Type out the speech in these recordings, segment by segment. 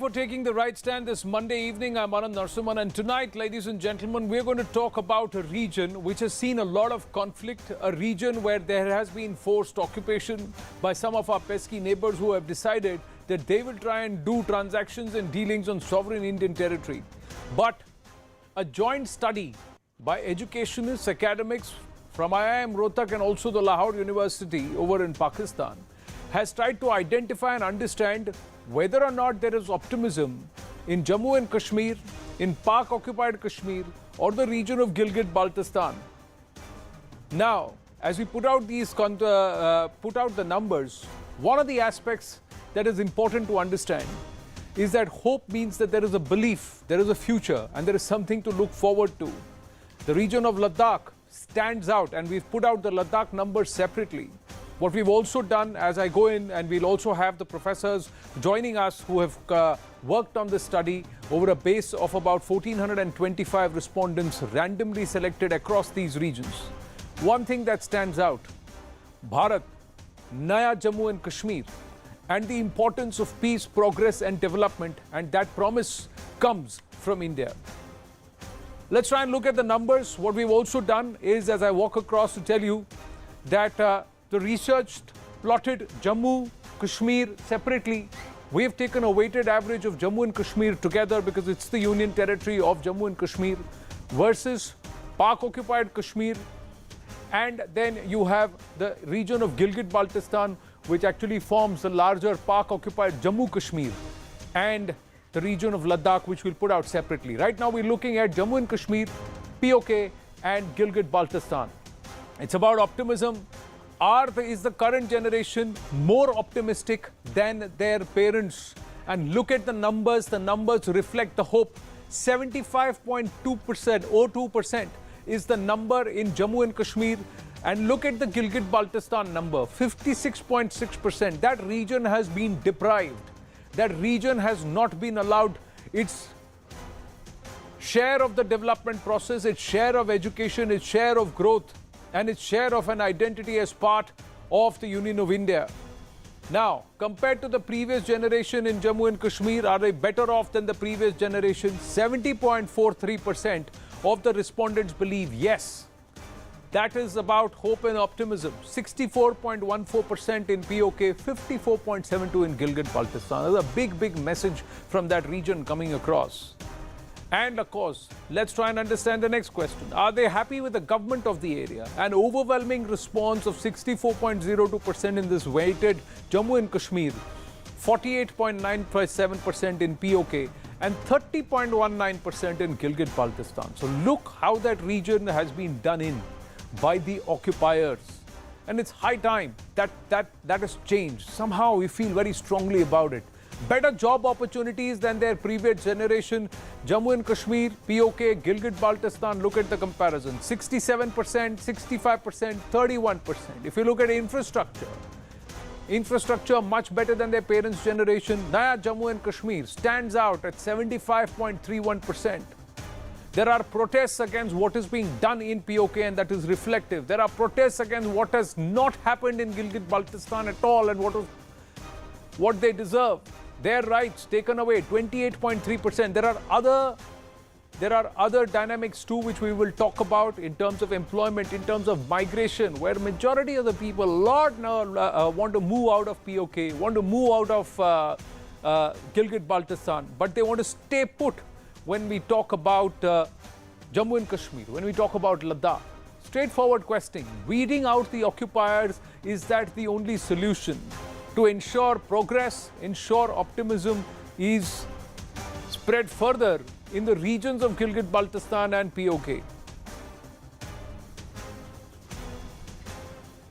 for taking the right stand this Monday evening. I'm Anand Narsuman, and tonight, ladies and gentlemen, we're going to talk about a region which has seen a lot of conflict, a region where there has been forced occupation by some of our pesky neighbors who have decided that they will try and do transactions and dealings on sovereign Indian territory. But a joint study by educationists, academics from IIM Rohtak and also the Lahore University over in Pakistan has tried to identify and understand whether or not there is optimism in Jammu and Kashmir, in Pak Occupied Kashmir, or the region of Gilgit-Baltistan. Now, as we put out the numbers, one of the aspects that is important to understand is that hope means that there is a belief, there is a future, and there is something to look forward to. The region of Ladakh stands out, and we've put out the Ladakh numbers separately. What we've also done, as I go in, and we'll also have the professors joining us who have worked on this study over a base of about 1,425 respondents randomly selected across these regions. One thing that stands out, Bharat, Naya Jammu and Kashmir, and the importance of peace, progress and development, and that promise comes from India. Let's try and look at the numbers. What we've also done is, as I walk across, to tell you that the research plotted Jammu, Kashmir separately. We have taken a weighted average of Jammu and Kashmir together because it's the union territory of Jammu and Kashmir versus Pak Occupied Kashmir. And then you have the region of Gilgit-Baltistan, which actually forms the larger Pak Occupied Jammu Kashmir, and the region of Ladakh, which we'll put out separately. Right now we're looking at Jammu and Kashmir, POK and Gilgit-Baltistan. It's about optimism. Is the current generation more optimistic than their parents? And look at the numbers reflect the hope. 75.2%, 02% is the number in Jammu and Kashmir. And look at the Gilgit-Baltistan number, 56.6%. That region has been deprived. That region has not been allowed its share of the development process, its share of education, its share of growth, and its share of an identity as part of the Union of India. Now, compared to the previous generation in Jammu and Kashmir, are they better off than the previous generation? 70.43% of the respondents believe yes. That is about hope and optimism. 64.14% in POK, 54.72% in Gilgit-Baltistan. There's a big message from that region coming across. And of course, let's try and understand the next question. Are they happy with the government of the area? An overwhelming response of 64.02% in this weighted Jammu and Kashmir, 48.97% in POK, and 30.19% in Gilgit-Baltistan. So look how that region has been done in by the occupiers. And it's high time that has changed. Somehow we feel very strongly about it. Better job opportunities than their previous generation. Jammu and Kashmir, POK, Gilgit-Baltistan, look at the comparison. 67%, 65%, 31%. If you look at infrastructure much better than their parents' generation. Naya Jammu and Kashmir stands out at 75.31%. There are protests against what is being done in POK, and that is reflective. There are protests against what has not happened in Gilgit-Baltistan at all, and what they deserve. Their rights taken away, 28.3%. There are other dynamics too, which we will talk about in terms of employment, in terms of migration, where majority of the people want to move out of POK, want to move out of Gilgit-Baltistan, but they want to stay put when we talk about Jammu and Kashmir, when we talk about Ladakh. Straightforward question. Weeding out the occupiers, is that the only solution to ensure progress, ensure optimism is spread further in the regions of Gilgit-Baltistan and POK?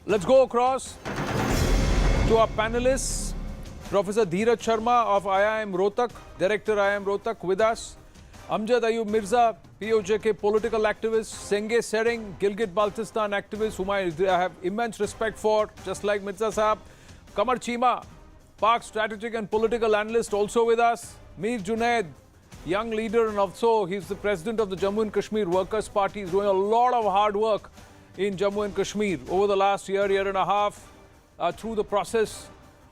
Let's go across to our panelists. Professor Dheeraj Sharma of IIM Rohtak, Director IIM Rohtak with us. Amjad Ayub Mirza, POJK political activist. Senge Sering, Gilgit-Baltistan activist, whom I have immense respect for, just like Mirza Saab. Kamar Chima, Pak strategic and political analyst, also with us. Mir Junaid, young leader, and also he's the president of the Jammu and Kashmir Workers' Party. He's doing a lot of hard work in Jammu and Kashmir over the last year and a half through the process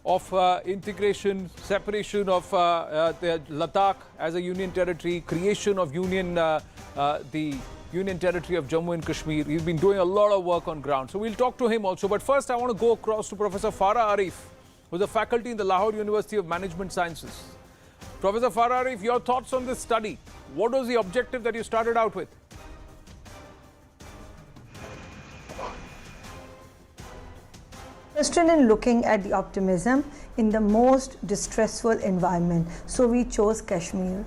of integration, separation of the Ladakh as a union territory, creation of the Union Territory of Jammu and Kashmir. He's been doing a lot of work on ground. So we'll talk to him also. But first, I want to go across to Professor Farah Arif, who's a faculty in the Lahore University of Management Sciences. Professor Farah Arif, your thoughts on this study? What was the objective that you started out with? Interested in looking at the optimism in the most distressful environment, so we chose Kashmir.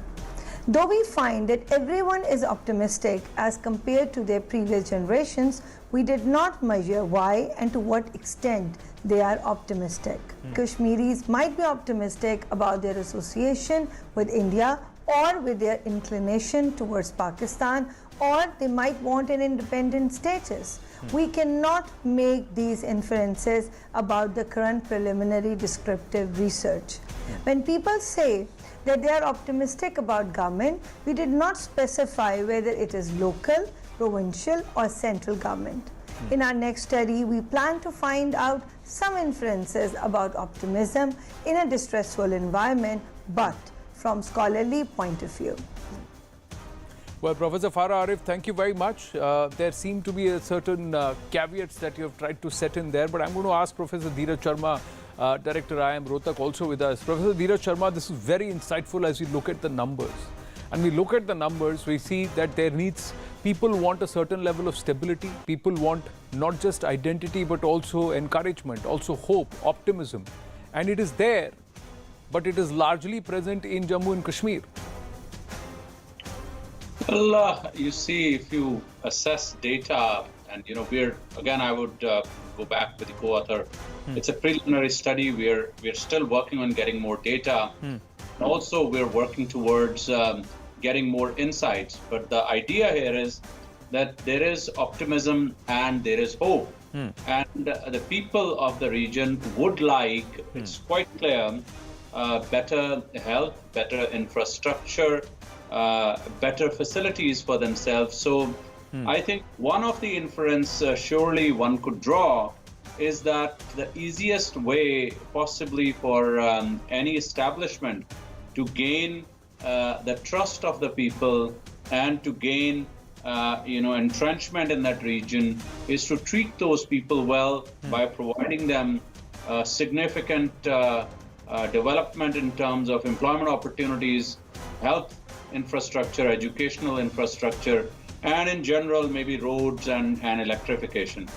Though we find that everyone is optimistic as compared to their previous generations, we did not measure why and to what extent they are optimistic. Kashmiris might be optimistic about their association with India or with their inclination towards Pakistan, or they might want an independent status. We cannot make these inferences about the current preliminary descriptive research. When people say that they are optimistic about government, we did not specify whether it is local, provincial or central government. In our next study, we plan to find out some inferences about optimism in a distressful environment, but from scholarly point of view. Well, Professor Farah Arif, thank you very much. There seem to be a certain caveats that you have tried to set in there, but I'm going to ask Professor Dheeraj Sharma, Director IIM Rohtak, also with us. Professor Dheeraj Sharma, this is very insightful as we look at the numbers. And we look at the numbers, we see that people want a certain level of stability. People want not just identity, but also encouragement, also hope, optimism. And it is there, but it is largely present in Jammu and Kashmir. Well, you see, if you assess data, and I would go back with the co-author. It's a preliminary study. We're still working on getting more data. And also, we're working towards getting more insights. But the idea here is that there is optimism and there is hope. And the people of the region would like, it's quite clear, better health, better infrastructure, better facilities for themselves. So I think one of the inference surely one could draw is that the easiest way possibly for any establishment to gain the trust of the people and to gain entrenchment in that region is to treat those people well by providing them significant development in terms of employment opportunities, health infrastructure, educational infrastructure, and in general maybe roads and electrification.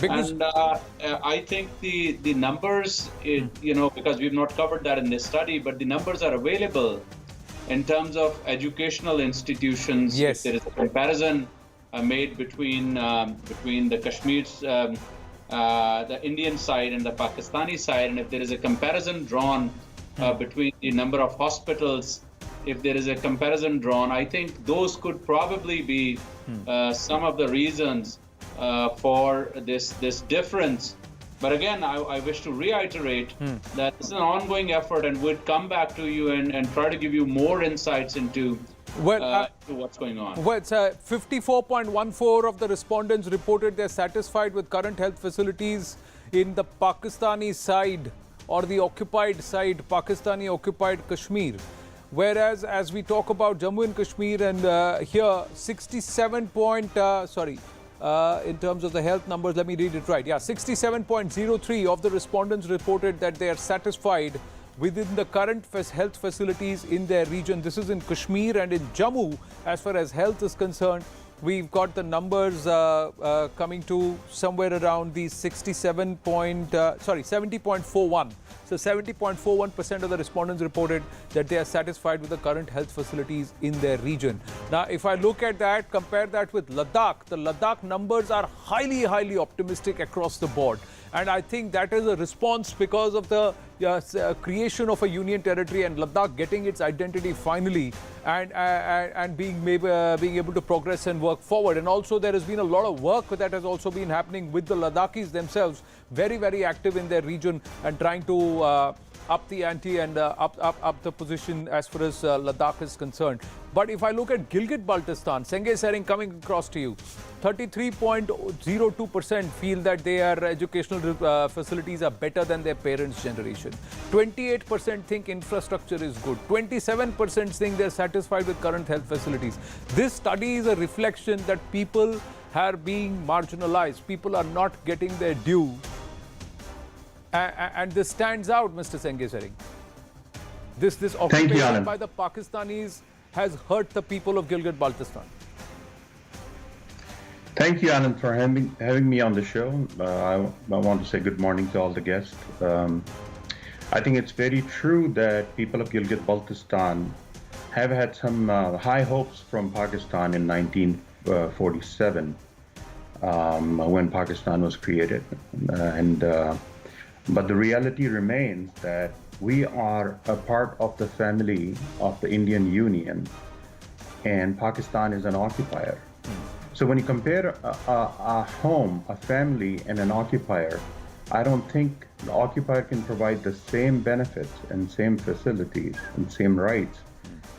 And I think the numbers, because we've not covered that in this study, but the numbers are available in terms of educational institutions. Yes. If there is a comparison made between the Kashmir's, the Indian side and the Pakistani side, and if there is a comparison drawn between the number of hospitals, if there is a comparison drawn, I think those could probably be some of the reasons for this difference. But again, I wish to reiterate that this is an ongoing effort, and we'd come back to you and try to give you more insights into what's going on. Well, it's 54.14% of the respondents reported they're satisfied with current health facilities in the Pakistani side or the occupied side, Pakistani Occupied Kashmir. Whereas, as we talk about Jammu and Kashmir, and here 67 in terms of the health numbers, let me read it right. Yeah, 67.03% of the respondents reported that they are satisfied within the current health facilities in their region. This is in Kashmir, and in Jammu, as far as health is concerned, we've got the numbers coming to somewhere around the 70.41. So 70.41% of the respondents reported that they are satisfied with the current health facilities in their region. Now, if I look at that, compare that with Ladakh, the Ladakh numbers are highly, highly optimistic across the board. And I think that is a response because of the creation of a union territory and Ladakh getting its identity finally, and being able to progress and work forward. And also there has been a lot of work that has also been happening with the Ladakhis themselves, very, very active in their region and trying to up the ante and up the position as far as Ladakh is concerned. But if I look at Gilgit-Baltistan, Sengay Sering, coming across to you, 33.02% feel that their educational facilities are better than their parents' generation. 28% think infrastructure is good. 27% think they're satisfied with current health facilities. This study is a reflection that people are being marginalized. People are not getting their due. And this stands out, Mr. Sengay Sering. This occupation by the Pakistanis has hurt the people of Gilgit-Baltistan. Thank you, Anand, for having me on the show. I want to say good morning to all the guests. I think it's very true that people of Gilgit-Baltistan have had some high hopes from Pakistan in 1947 when Pakistan was created. But the reality remains that we are a part of the family of the Indian Union, and Pakistan is an occupier. So when you compare a home, a family, and an occupier, I don't think the occupier can provide the same benefits and same facilities and same rights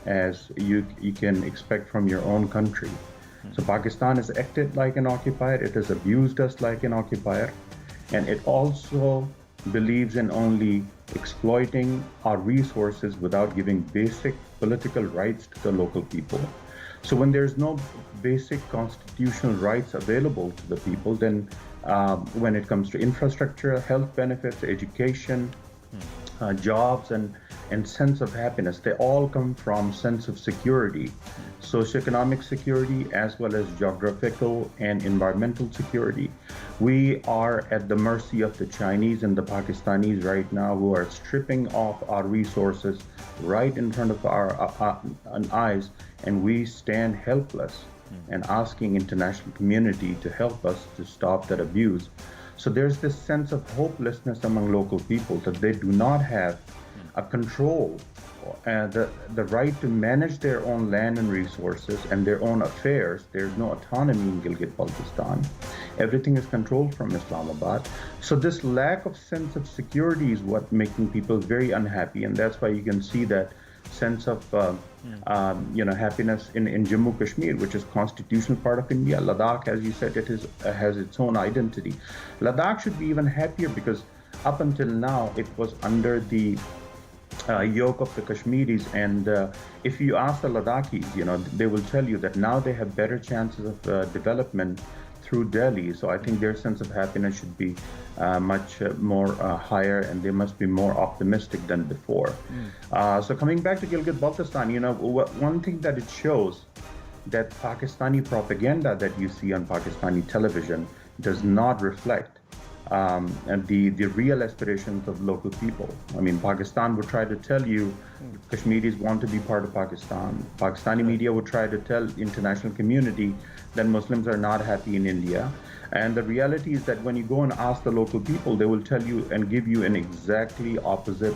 as you can expect from your own country. So Pakistan has acted like an occupier, it has abused us like an occupier, and it also believes in only exploiting our resources without giving basic political rights to the local people. So when there's no basic constitutional rights available to the people, then when it comes to infrastructure, health benefits, education, jobs, and sense of happiness, they all come from sense of security, socioeconomic security, as well as geographical and environmental security. We are at the mercy of the Chinese and the Pakistanis right now, who are stripping off our resources right in front of our eyes, and we stand helpless and asking international community to help us to stop that abuse. So there's this sense of hopelessness among local people that they do not have a control, the right to manage their own land and resources and their own affairs. There's no autonomy in Gilgit-Baltistan. Everything is controlled from Islamabad. So this lack of sense of security is what making people very unhappy, and that's why you can see that sense of happiness in Jammu Kashmir, which is constitutional part of India. Ladakh, as you said, it has its own identity. Ladakh should be even happier because up until now it was under the yoke of the Kashmiris, and if you ask the Ladakhis, they will tell you that now they have better chances of development through Delhi. So I think their sense of happiness should be much more higher, and they must be more optimistic than before. So coming back to Gilgit-Baltistan, one thing that it shows, that Pakistani propaganda that you see on Pakistani television does not reflect the real aspirations of local people. I mean, Pakistan would try to tell you Kashmiris want to be part of Pakistan. Pakistani media would try to tell international community that Muslims are not happy in India. And the reality is that when you go and ask the local people, they will tell you and give you an exactly opposite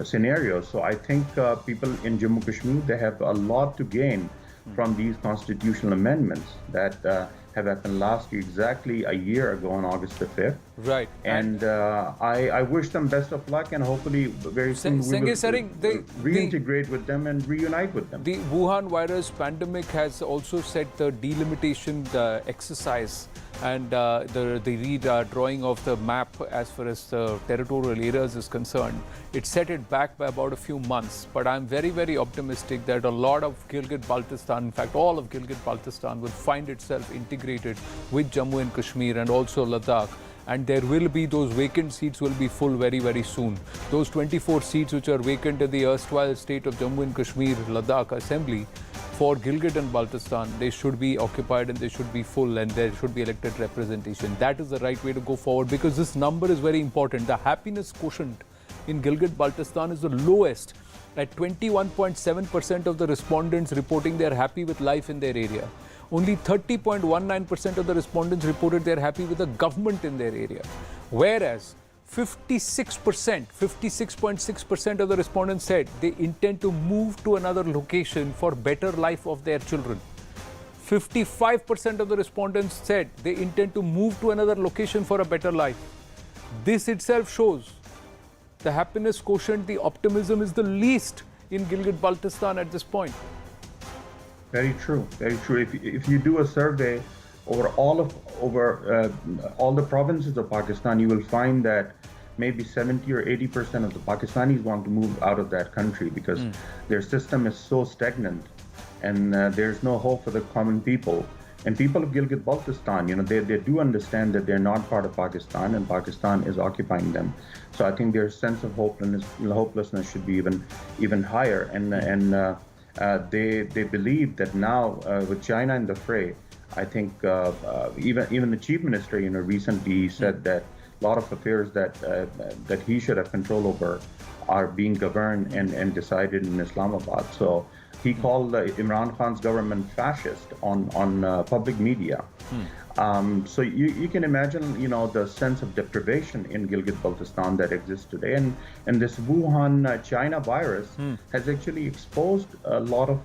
scenario. So I think people in Jammu Kashmir, they have a lot to gain from these constitutional amendments that have happened last year, exactly a year ago on August the 5th. Right. And I wish them best of luck, and hopefully very soon we will reintegrate with them and reunite with them. The Wuhan virus pandemic has also set the delimitation exercise and the redrawing of the map as far as the territorial areas is concerned. It set it back by about a few months, but I'm very, very optimistic that a lot of Gilgit-Baltistan, in fact all of Gilgit-Baltistan, will find itself integrated with Jammu and Kashmir and also Ladakh. And there will be those vacant seats will be full very, very soon. Those 24 seats which are vacant in the erstwhile state of Jammu and Kashmir, Ladakh Assembly, for Gilgit and Baltistan, they should be occupied and they should be full, and there should be elected representation. That is the right way to go forward, because this number is very important. The happiness quotient in Gilgit-Baltistan is the lowest, at 21.7% of the respondents reporting they are happy with life in their area. Only 30.19% of the respondents reported they are happy with the government in their area. Whereas 56.6% of the respondents said they intend to move to another location for better life of their children. 55% of the respondents said they intend to move to another location for a better life. This itself shows the happiness quotient, the optimism is the least in Gilgit-Baltistan at this point. Very true. Very true. If you do a survey over all the provinces of Pakistan, you will find that maybe 70 or 80% of the Pakistanis want to move out of that country because their system is so stagnant, and there's no hope for the common people. And people of Gilgit-Baltistan, they do understand that they're not part of Pakistan, and Pakistan is occupying them. So I think their sense of hopelessness should be even higher. And they believe that now with China in the fray, I think even the chief minister, recently said that a lot of affairs that he should have control over are being governed and decided in Islamabad. So he called Imran Khan's government fascist on public media. So you can imagine, the sense of deprivation in Gilgit-Baltistan that exists today. And this Wuhan China virus has actually exposed a lot of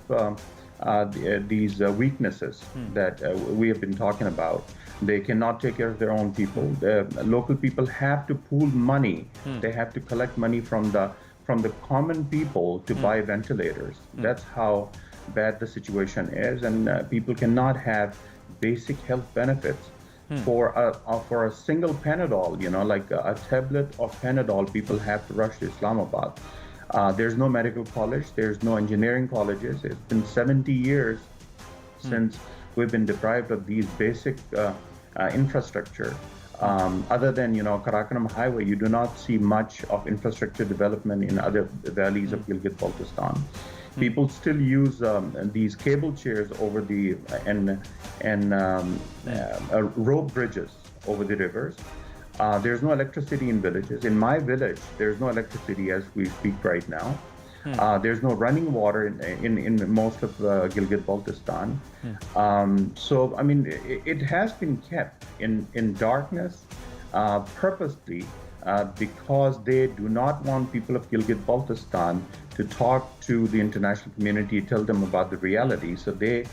these weaknesses that we have been talking about. They cannot take care of their own people. The local people have to pool money. They have to collect money from the common people to buy ventilators. That's how bad the situation is, and people cannot have basic health benefits. For a single Panadol, like a tablet of Panadol, people have to rush to Islamabad. There's no medical college, there's no engineering colleges. It's been 70 years since we've been deprived of these basic infrastructure. Other than Karakoram Highway, you do not see much of infrastructure development in other valleys of Gilgit-Baltistan. People still use these cable chairs over the rope bridges over the rivers. There's no electricity in villages. In my village, there's no electricity as we speak right now. There's no running water in most of Gilgit-Baltistan. So, I mean, it has been kept in darkness purposely because they do not want people of Gilgit-Baltistan to talk to the international community, tell them about the reality. So they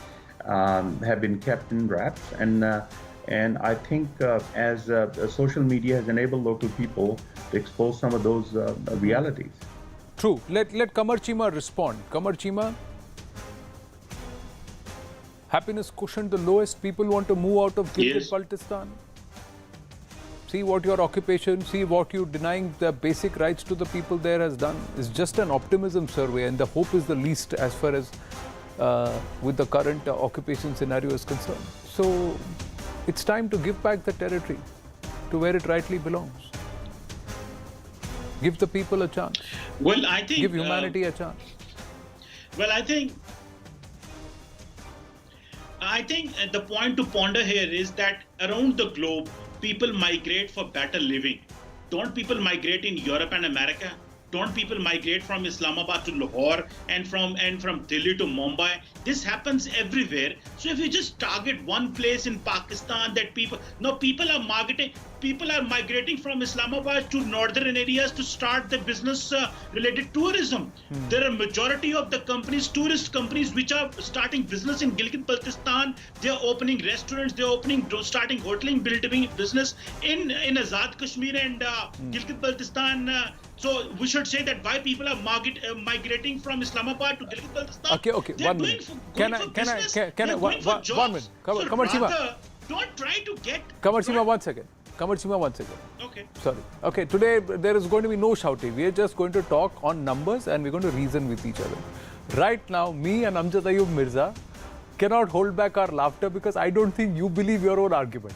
have been kept in wraps. And I think as social media has enabled local people to expose some of those realities. True. Let Kamar Chima respond. Kamar Chima, happiness quotient the lowest. People want to move out of Gilgit-Baltistan. See what your occupation, see what you denying the basic rights to the people there has done. It's just an optimism survey, and the hope is the least as far as with the current occupation scenario is concerned. So it's time to give back the territory to where it rightly belongs. Give the people a chance. Well, I think... Give humanity a chance. Well, I think the point to ponder here is that around the globe, people migrate for better living. Don't people migrate in Europe and America? Don't people migrate from Islamabad to Lahore and from Delhi to Mumbai? This happens everywhere. So if you just target one place in Pakistan that people are migrating from Islamabad to northern areas to start the business related tourism. There are majority of the companies, tourist companies, which are starting business in Gilgit-Baltistan. They are opening restaurants, they are starting hoteling, building business in Azad Kashmir and Gilgit-Baltistan. So we should say that why people are migrating from Islamabad to Gilgit-Baltistan. Okay, 1 minute. Can I 1 minute? Kamar Chima. Don't try to get... Kamar Chima, 1 second. Kamar Chima, 1 second. Okay. Sorry. Okay, today there is going to be no shouting. We are just going to talk on numbers and we're going to reason with each other. Right now, me and Amjad Ayub Mirza cannot hold back our laughter because I don't think you believe your own argument.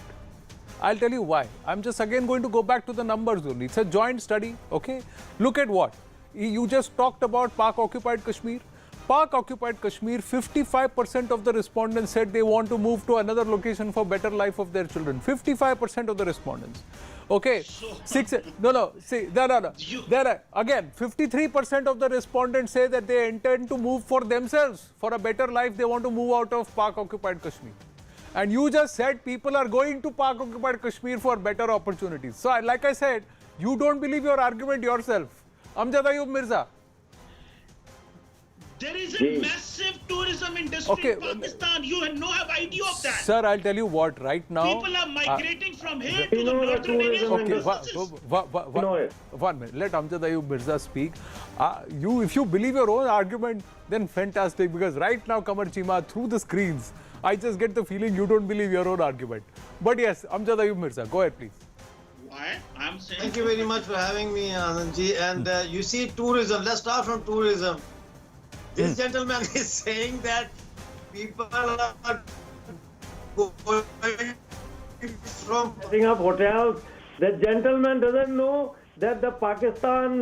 I'll tell you why. I'm just again going to go back to the numbers only. It's a joint study, okay? Look at what? You just talked about Pak Occupied Kashmir. Pak Occupied Kashmir, 55% of the respondents said they want to move to another location for better life of their children. 55% of the respondents. Okay. Again, 53% of the respondents say that they intend to move for themselves. For a better life, they want to move out of Pak Occupied Kashmir. And you just said people are going to Pak Occupied Kashmir for better opportunities. So, like I said, you don't believe your argument yourself. Amjad Ayub Mirza. There is a massive tourism industry in Pakistan. You have no idea of that. Sir, I'll tell you what, right now... People are migrating from here to the northern areas. Okay, one minute. Let Amjad Ayub Mirza speak. If you believe your own argument, then fantastic. Because right now, Qamar Chima, through the screens, I just get the feeling you don't believe your own argument. But yes, Amjad Ayub Mirza, go ahead, please. Why? I'm saying... Thank you very much for having me, Anandji. And you see tourism. Let's start from tourism. This gentleman is saying that people are going from setting up hotels. The gentleman doesn't know that the Pakistan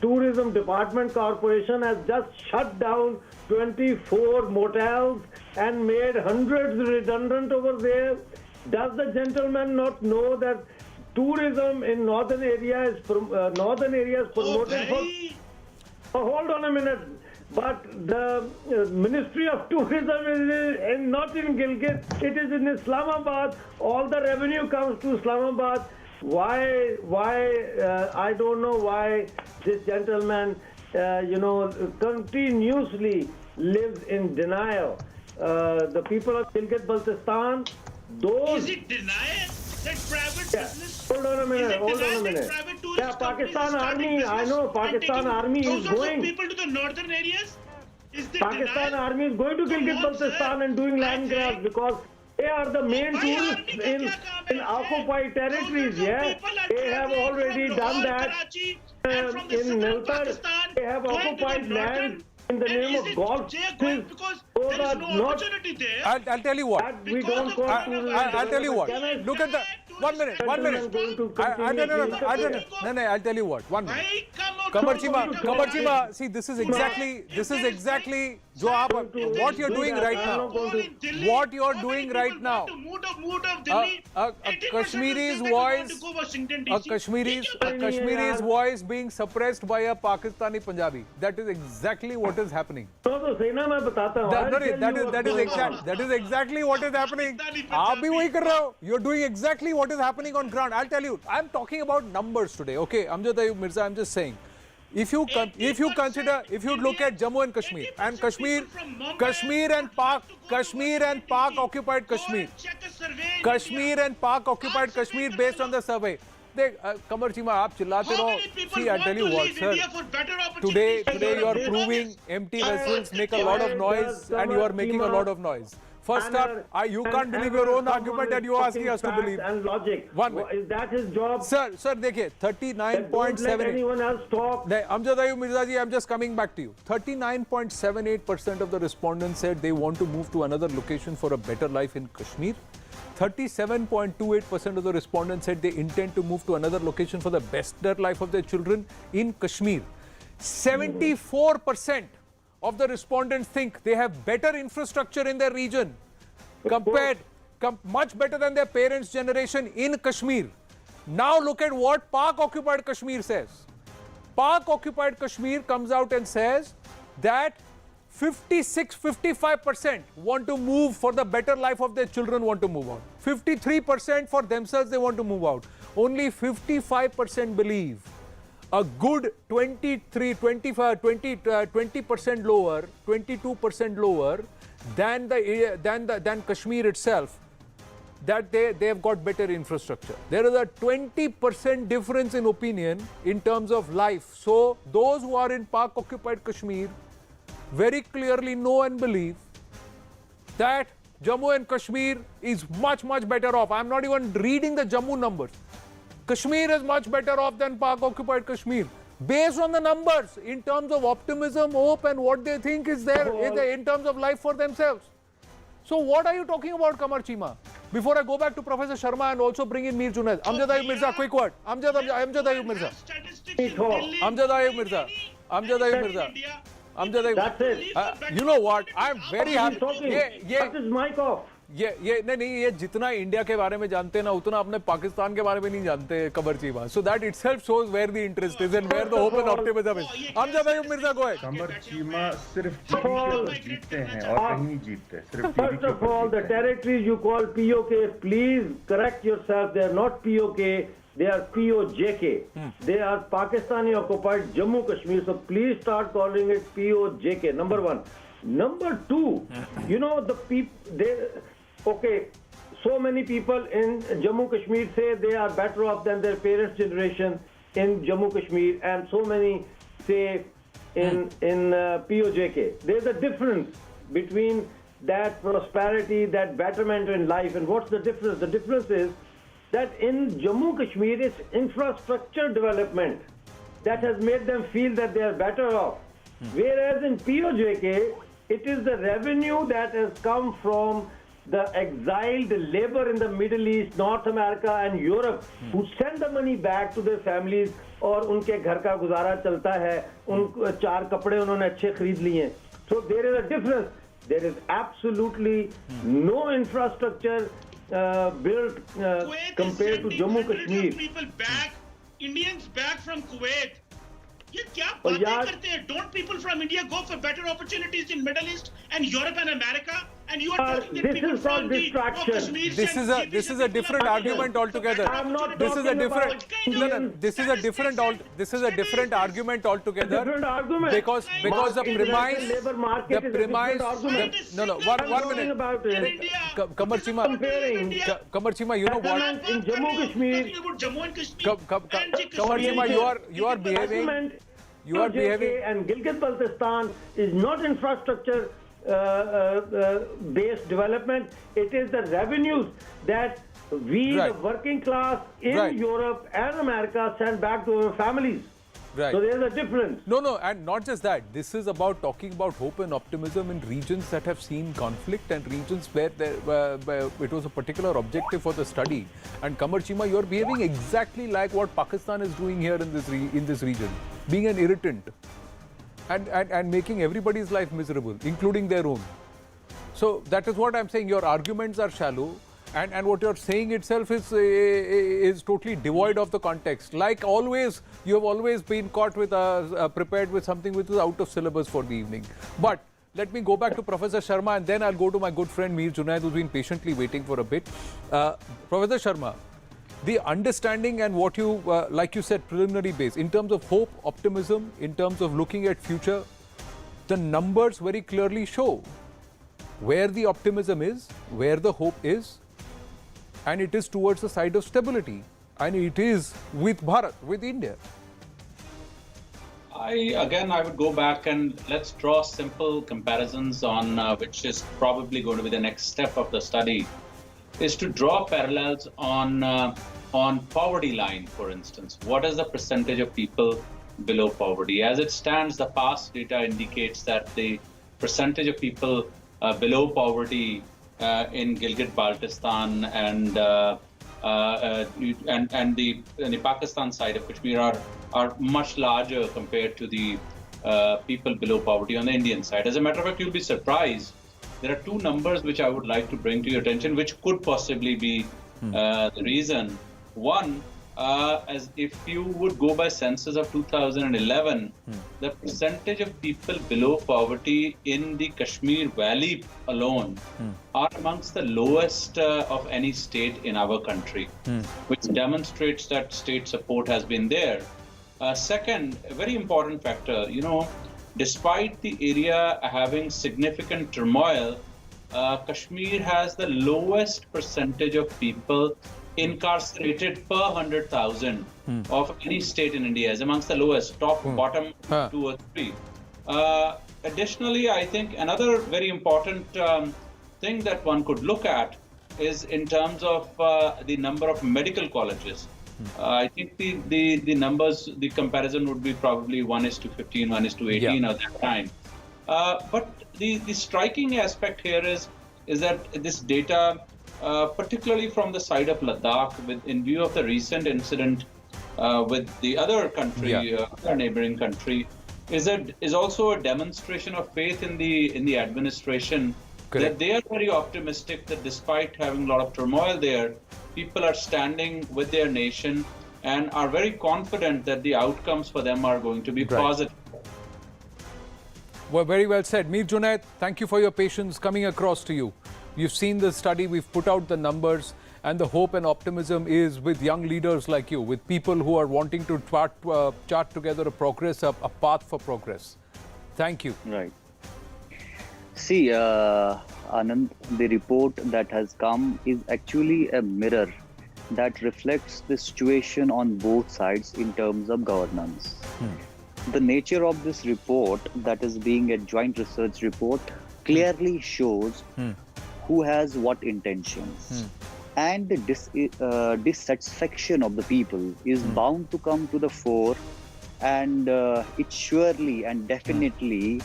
Tourism Department Corporation has just shut down 24 motels and made hundreds redundant over there. Does the gentleman not know that tourism in northern areas promoted hold on a minute. But the Ministry of Tourism is not in Gilgit. It is in Islamabad. All the revenue comes to Islamabad. Why? I don't know why this gentleman, continuously lives in denial. The people of Gilgit-Baltistan, those... Is it denial? That private business... Hold on a minute. Yeah, Pakistan Army, I know Pakistan Army is going... people to the northern areas? Is there Pakistan Army is going to Gilgit-Baltistan and doing land grabs because they are the main tourists in occupied territories, yeah? They have already done that in Niltar. They have occupied land in the name of golf. Because there is no opportunity there. I'll tell you what. We don't call I'll tell you what. Look at the... One minute. I'll tell you what. 1 minute. Qamar Chima, see, this is exactly what you're doing right now. What you're doing right now. A Kashmiri's voice being suppressed by a Pakistani Punjabi. That is exactly what is happening. That is exactly what is happening. You're doing exactly what is happening on ground. I'll tell you. I'm talking about numbers today. Okay, Amjad Ayub Mirza, I'm just saying. If you look at Jammu and Kashmir and Pak Occupied Kashmir, based on the survey. Qamar Chima, aap chillate raho. See, I tell you what, sir. Today you are proving empty vessels make a lot of noise, and you are making a lot of noise. First up, you can't believe your own argument that you're asking us to believe. And logic. Is that his job? Sir, dekhiye, 39.78. Don't let anyone else talk. Amjad Ayub Mirza ji, I'm just coming back to you. 39.78% of the respondents said they want to move to another location for a better life in Kashmir. 37.28% of the respondents said they intend to move to another location for the better life of their children in Kashmir. 74% of the respondents think they have better infrastructure in their region much better than their parents' generation in Kashmir. Now look at what Pak Occupied Kashmir says. Pak Occupied Kashmir comes out and says that 55% want to move for the better life of their children, want to move out. 53% for themselves, they want to move out. Only 55% believe a good 20% lower, 22% lower than Kashmir itself, that they have got better infrastructure. There is a 20% difference in opinion in terms of life. So those who are in Pak Occupied Kashmir very clearly know and believe that Jammu and Kashmir is much better off. I'm not even reading the Jammu numbers. Kashmir is much better off than Pak Occupied Kashmir based on the numbers in terms of optimism, hope, and what they think is there in terms of life for themselves. So what are you talking about, Qamar Chima? Before I go back to Professor Sharma and also bring in Mir Junaid, Amjad Ayub Mirza, quick word. Amjad Ayub Mirza. That's it. You know what? I'm very happy. Cut his mic off. ये जितना India के बारे में जानते हैं ना उतना अपने पाकिस्तान के बारे में नहीं जानते कमर Cheema. So that itself shows where the interest is and where the hope and optimism is. Amjad Ayub Mirza, go ahead. कमर चीमा सिर्फ टीवी के जीतते हैं और कहीं नहीं जीतते. सिर्फ First of all, the territories you call POK, please correct yourself. They are not POK. They are POJK. They are Pakistani Occupied Jammu Kashmir. So please start calling it POJK. Number one. Number two, you know, the people, okay, so many people in Jammu Kashmir say they are better off than their parents' generation in Jammu Kashmir, and so many say in POJK. There's a difference between that prosperity, that betterment in life, and what's the difference? The difference is that in Jammu Kashmir, it's infrastructure development that has made them feel that they are better off. Whereas in POJK, it is the revenue that has come from the exiled labor in the Middle East, North America and Europe who send the money back to their families और उनके घर का गुजारा चलता है, उन चार कपड़े उन्होंने अच्छे खरीद लिए हैं. So there is a difference. There is absolutely no infrastructure built compared to Jammu Kashmir. People back, Indians back from Kuwait. ये क्या बातें करते हैं? Don't people from India go for better opportunities in Middle East and Europe and America? And you are talking that people from the Kashmir. This is a different argument altogether. I'm not This is a talking different. about No, no, Indians. this is a different. This is a different argument altogether. Different argument. Because the premise. Labor market The is a different premise. argument. No, one Talking minute. about it. Kamar Chima, Comparing Kamar Chima, you know what? in Jammu Kashmir. Talking about Jammu and Kashmir. Kamar Chima, you are behaving. You are behaving. And Gilgit-Baltistan is not infrastructure based development. It is the revenues that we, the working class in Europe and America, send back to our families. Right. So there is a difference. No, and not just that. This is about talking about hope and optimism in regions that have seen conflict and regions where it was a particular objective for the study. And Kamar Chima, you are behaving exactly like what Pakistan is doing here in this region, being an irritant and making everybody's life miserable, including their own. So that is what I'm saying. Your arguments are shallow. And what you're saying itself is totally devoid of the context. Like always, you have always been caught with prepared with something which is out of syllabus for the evening. But let me go back to Professor Sharma, and then I'll go to my good friend Mir Junaid, who's been patiently waiting for a bit. Professor Sharma, the understanding and what you, like you said, preliminary base, in terms of hope, optimism, in terms of looking at future, the numbers very clearly show where the optimism is, where the hope is, and it is towards the side of stability, and it is with Bharat, with India. I would go back and let's draw simple comparisons on which is probably going to be the next step of the study, is to draw parallels on poverty line, for instance. What is the percentage of people below poverty? As it stands, the past data indicates that the percentage of people below poverty in Gilgit-Baltistan and the Pakistan side of Kashmir are much larger compared to the people below poverty on the Indian side. As a matter of fact, you'll be surprised. There are two numbers which I would like to bring to your attention, which could possibly be the reason. One, as if you would go by census of 2011, the percentage of people below poverty in the Kashmir Valley alone are amongst the lowest of any state in our country, which demonstrates that state support has been there. Second, a very important factor, despite the area having significant turmoil, Kashmir has the lowest percentage of people incarcerated per 100,000 of any state in India, is amongst the lowest, bottom 2 or 3. Additionally, I think another very important thing that one could look at is in terms of the number of medical colleges. I think the numbers, the comparison would be probably 1:15, 1:18 at that time. But the striking aspect here is that this data, particularly from the side of Ladakh, in view of the recent incident with the other country, other neighboring country, is also a demonstration of faith in the administration. That they are very optimistic that despite having a lot of turmoil there, people are standing with their nation and are very confident that the outcomes for them are going to be positive. Well, very well said. Mir Junaid, thank you for your patience coming across to you. You've seen the study, we've put out the numbers, and the hope and optimism is with young leaders like you, with people who are wanting to chart together a progress, a path for progress. Thank you. Right. See, Anand, the report that has come is actually a mirror that reflects the situation on both sides in terms of governance. The nature of this report, that is being a joint research report, clearly shows who has what intentions. And the dissatisfaction of the people is bound to come to the fore, and it surely and definitely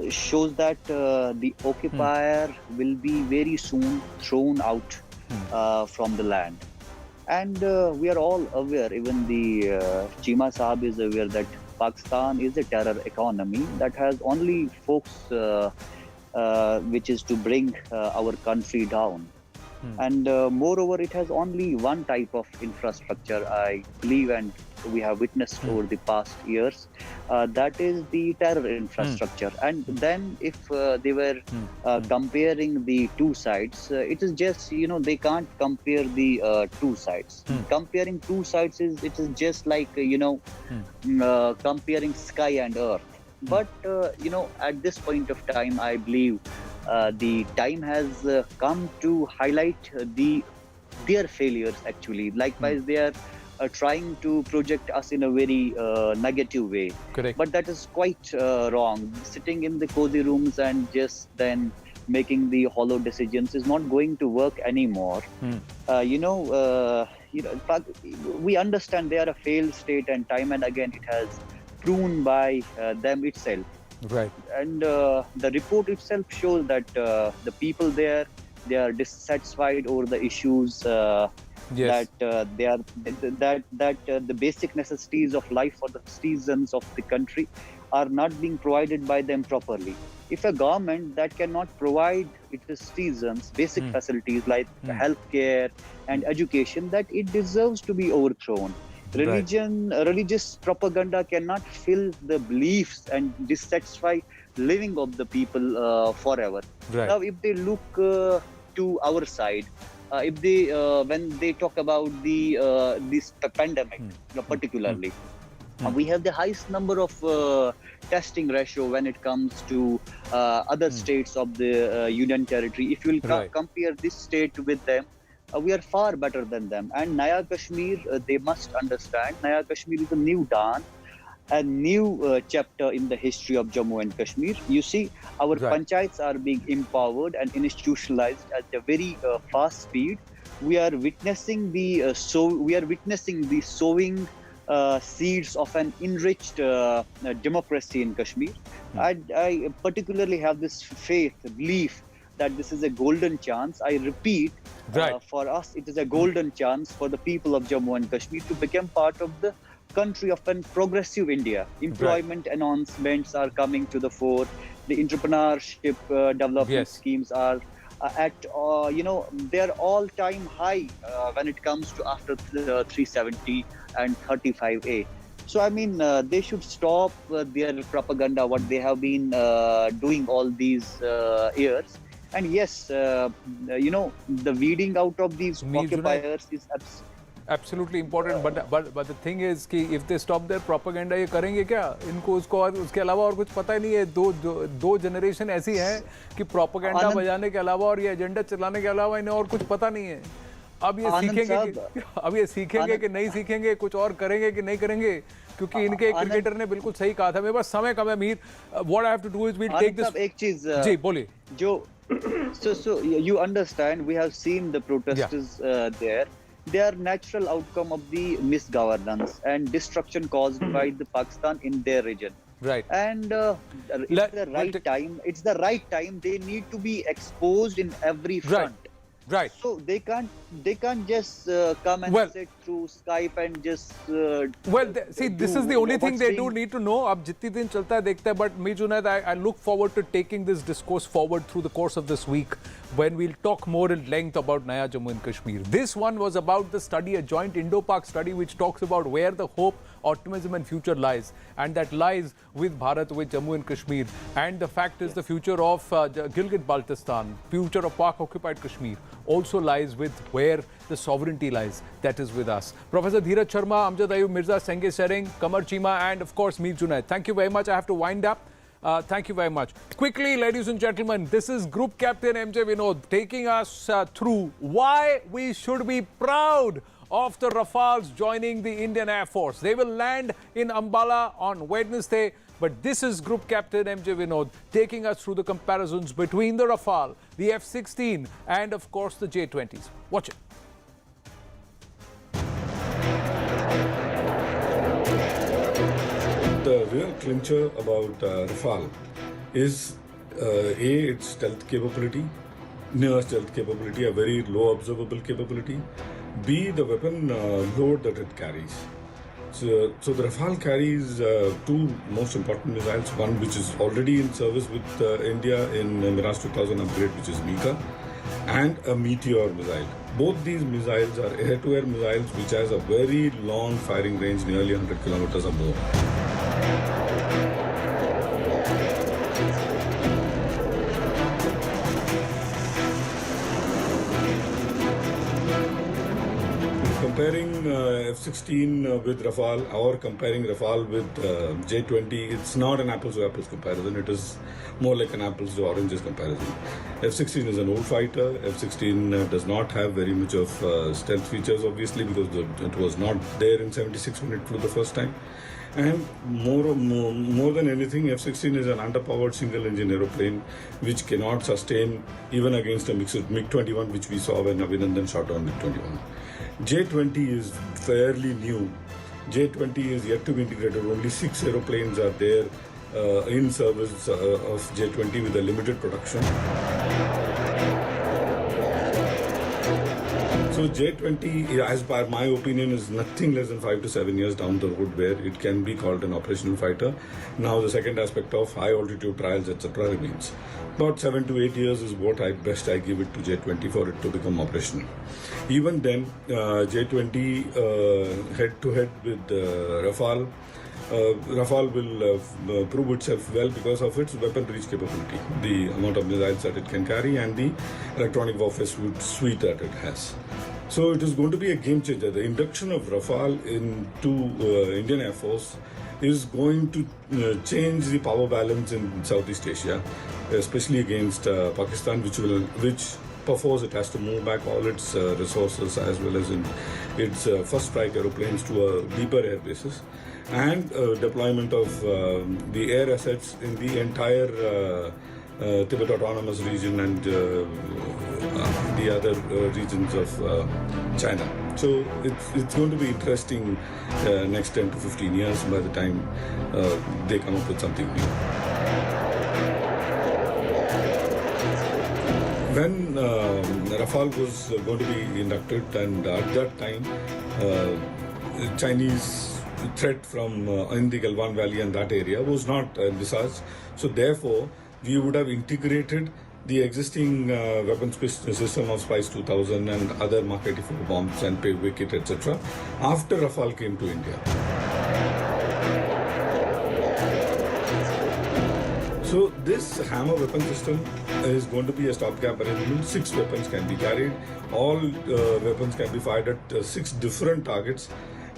shows that the occupier will be very soon thrown out from the land. And we are all aware, even the Chima Sahab is aware, that Pakistan is a terror economy that has only folks which is to bring our country down. And moreover, it has only one type of infrastructure, I believe, and we have witnessed over the past years, that is the terror infrastructure. And then if they were comparing the two sides, it is just, they can't compare the two sides. Comparing two sides it is just like, comparing sky and earth. But, at this point of time, I believe the time has come to highlight their failures, actually. Likewise, they are trying to project us in a very negative way. Correct. But that is quite wrong. Sitting in the cozy rooms and just then making the hollow decisions is not going to work anymore. We understand they are a failed state, and time and again it has proven by them itself. Right. And the report itself shows that the people there, they are dissatisfied over the issues. Yes. That the basic necessities of life for the citizens of the country are not being provided by them properly. If a government that cannot provide its citizens basic facilities like healthcare and education, that it deserves to be overthrown. Religious propaganda cannot fill the beliefs and dissatisfy living of the people forever. Right. Now, if they look to our side, if they when they talk about this pandemic, particularly, we have the highest number of testing ratio when it comes to other states of the Union Territory. If you will compare this state with them, we are far better than them. And Naya Kashmir, they must understand, Naya Kashmir is a new dawn, a new chapter in the history of Jammu and Kashmir. You see, our panchayats are being empowered and institutionalized at a very fast speed. We are witnessing the sowing seeds of an enriched democracy in Kashmir. I particularly have this faith, belief that this is a golden chance. I repeat, for us, it is a golden chance for the people of Jammu and Kashmir to become part of the country of a progressive India. Employment announcements are coming to the fore. The entrepreneurship development schemes are at their all-time high when it comes to after 370 and 35A. So I mean, they should stop their propaganda, what they have been doing all these years. And yes, the weeding out of these occupiers is absolutely important. But the thing is कि if they stop their propaganda, ये करेंगे क्या? इनको उसके अलावा और कुछ पता ही नहीं है. दो जनरेशन ऐसी हैं कि propaganda बजाने के अलावा और ये एजेंडा चलाने के अलावा इन्हें और कुछ पता नहीं है. अब ये सीखेंगे कि नहीं सीखेंगे, कुछ और करेंगे कि नहीं करेंगे, क्योंकि इनके एक क्रिकेटर ने बिल्कुल सही कहा था. मेरे पास समय कम है Mir. What I have to do is we'll take this. एक चीज जी बोलिए. So you understand, we have seen the protesters there. They are natural outcome of the misgovernance and destruction caused by the Pakistan in their region. Right. And it's the right time. They need to be exposed in every front. Right. So they can't just come and sit through Skype and just. See, this is the only thing they do need to know. अब जितनी दिन चलता है देखते हैं. But me, Junaid, I look forward to taking this discourse forward through the course of this week, when we'll talk more in length about Naya Jammu and Kashmir. This one was about the study, a joint Indo-Pak study, which talks about where the hope, optimism and future lies. And that lies with Bharat, with Jammu and Kashmir. And the fact is the future of Gilgit-Baltistan, future of Pak Occupied Kashmir. also lies with where the sovereignty lies, that is with us. Professor Dheeraj Sharma, Amjad Ayub Mirza, Senge Sereng, Kamar Chima, and of course Mir Junaid. Thank you very much. I have to wind up. Thank you very much. Quickly, ladies and gentlemen, this is Group Captain MJ Vinod taking us through why we should be proud of the Rafales joining the Indian Air Force. They will land in Ambala on Wednesday. But this is Group Captain MJ Vinod taking us through the comparisons between the Rafale, the F-16 and of course the J-20s. Watch it. The real clincher about Rafale is its stealth capability, near stealth capability, a very low observable capability, B, the weapon load that it carries. So the Rafale carries two most important missiles, one which is already in service with India in Mirage 2000 upgrade, which is Mika, and a Meteor missile. Both these missiles are air-to-air missiles which has a very long firing range, nearly 100 kilometers or more. Comparing F-16 with Rafale or comparing Rafale with J-20, it's not an apples to apples comparison. It is more like an apples to oranges comparison. F-16 is an old fighter. F-16 does not have very much of stealth features, obviously, because it was not there in 76 when it flew the first time. And more than anything, F-16 is an underpowered single-engine aeroplane which cannot sustain even against a MiG-21, which we saw when Abhinandan shot on MiG-21. J-20 is fairly new. J-20 is yet to be integrated. Only 6 aeroplanes are there in service of J-20 with a limited production. So J-20, as per my opinion, is nothing less than 5 to 7 years down the road where it can be called an operational fighter. Now the second aspect of high altitude trials, etc. remains. About 7 to 8 years is what I give it to J-20 for it to become operational. Even then, J-20 head to head with Rafale. Rafale will prove itself well because of its weapon reach capability, the amount of missiles that it can carry and the electronic warfare suite that it has. So it is going to be a game changer. The induction of Rafale into Indian Air Force is going to change the power balance in Southeast Asia, especially against Pakistan, which perforce it has to move back all its resources as well as in its first strike aeroplanes to a deeper air bases, and deployment of the air assets in the entire Tibet Autonomous Region and the other regions of China. So it's going to be interesting next 10 to 15 years by the time they come up with something new. When Rafale was going to be inducted, and at that time Chinese threat from in the Galwan Valley and that area was not envisaged. So therefore, we would have integrated the existing weapons system of Spice 2000 and other Mark 84 bombs and POJK kit, etc. after Rafale came to India. So this hammer weapon system is going to be a stopgap arrangement. 6 weapons can be carried. All weapons can be fired at 6 different targets,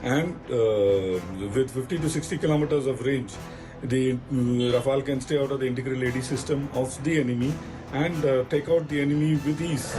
and with 50 to 60 kilometers of range, the Rafale can stay out of the integral AD system of the enemy and take out the enemy with ease.